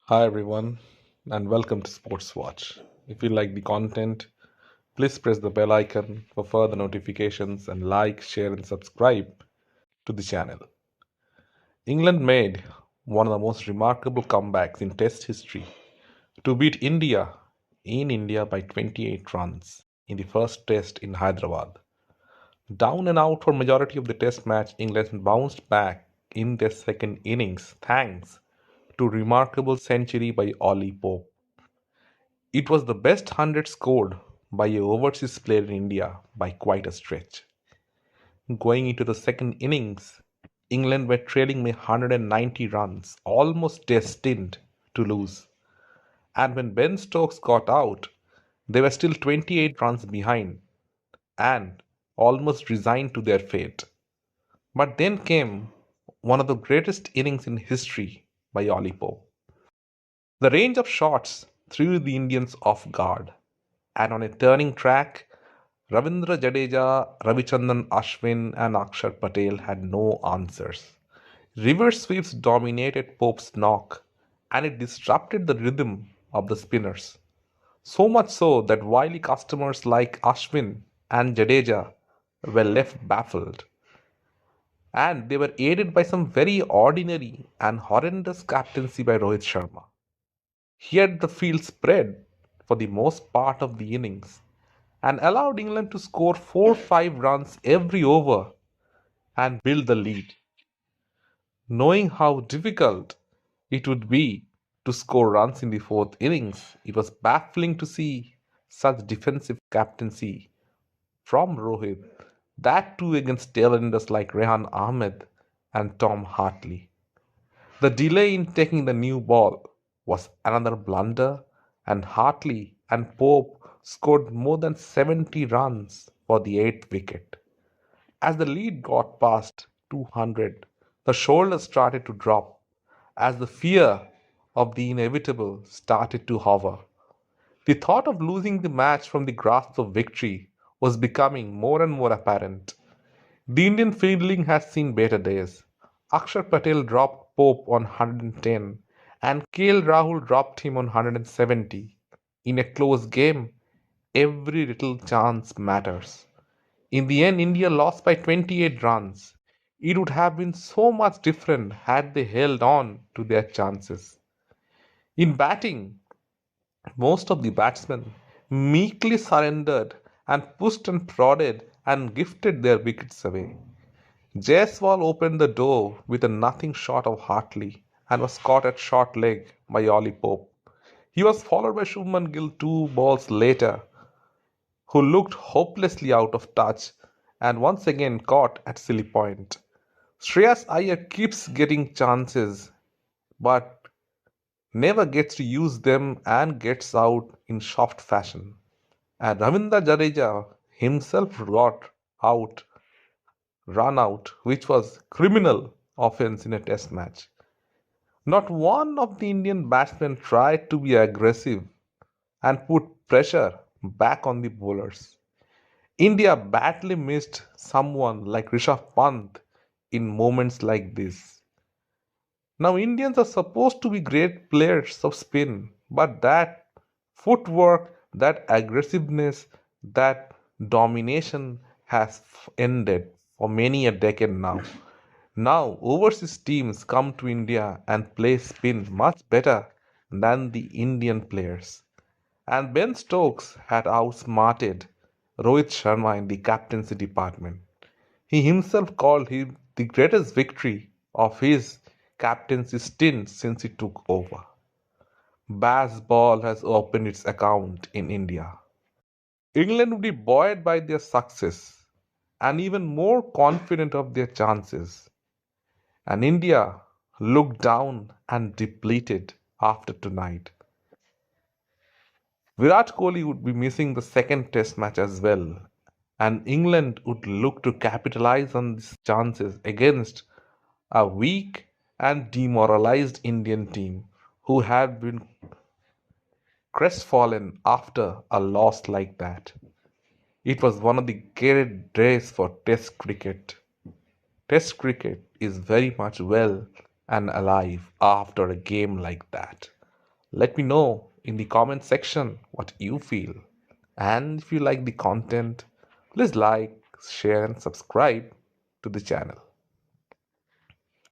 Hi everyone, and welcome to Sports Watch. If you like the content, please press the bell icon for further notifications and like, share, and subscribe to the channel. England made one of the most remarkable comebacks in Test history to beat India in India by 28 runs in the first Test in Hyderabad. Down and out for majority of the Test match, England bounced back in their second innings thanks to remarkable century by Ollie Pope. It was the best 100 scored by a overseas player in India by quite a stretch. Going into the second innings, England were trailing by 190 runs, almost destined to lose. And when Ben Stokes got out, they were still 28 runs behind and almost resigned to their fate. But then came one of the greatest innings in history by Ollie Pope. The range of shots threw the Indians off guard, and on a turning track, Ravindra Jadeja, Ravichandran Ashwin, and Akshar Patel had no answers. Reverse sweeps dominated Pope's knock, and it disrupted the rhythm of the spinners. So much so that wily customers like Ashwin and Jadeja were left baffled, and they were aided by some very ordinary and horrendous captaincy by Rohit Sharma. He had the field spread for the most part of the innings and allowed England to score 4-5 runs every over and build the lead. Knowing how difficult it would be to score runs in the fourth innings, it was baffling to see such defensive captaincy from Rohit, that too against tailenders like Rehan Ahmed and Tom Hartley. The delay in taking the new ball was another blunder, and Hartley and Pope scored more than 70 runs for the eighth wicket. As the lead got past 200, the shoulders started to drop as the fear of the inevitable started to hover. The thought of losing the match from the grasp of victory was becoming more and more apparent. The Indian fielding has seen better days. Akshar Patel dropped Pope on 110 and KL Rahul dropped him on 170. In a close game, every little chance matters. In the end, India lost by 28 runs. It would have been so much different had they held on to their chances. In batting, most of the batsmen meekly surrendered and pushed and prodded and gifted their wickets away. Jaiswal opened the door with a nothing short of Hartley and was caught at short leg by Ollie Pope. He was followed by Shubman Gill 2 balls later, who looked hopelessly out of touch and once again caught at silly point. Shreyas Iyer keeps getting chances but never gets to use them and gets out in soft fashion. And Ravindra Jadeja himself got out, run out, which was criminal offence in a test match. Not one of the Indian batsmen tried to be aggressive and put pressure back on the bowlers. India badly missed someone like Rishabh Pant in moments like this. Now, Indians are supposed to be great players of spin, but that footwork, that aggressiveness, that domination has ended for many a decade now. Now, overseas teams come to India and play spin much better than the Indian players. And Ben Stokes had outsmarted Rohit Sharma in the captaincy department. He himself called him the greatest victory of his captaincy stint since he took over. Bazball has opened its account in India. England would be buoyed by their success and even more confident of their chances. And India looked down and depleted after tonight. Virat Kohli would be missing the second test match as well, and England would look to capitalize on these chances against a weak and demoralized Indian team who had been crestfallen after a loss like that. It was one of the great days for Test cricket. Test cricket is very much well and alive after a game like that. Let me know in the comment section what you feel. And if you like the content, please like, share, and subscribe to the channel.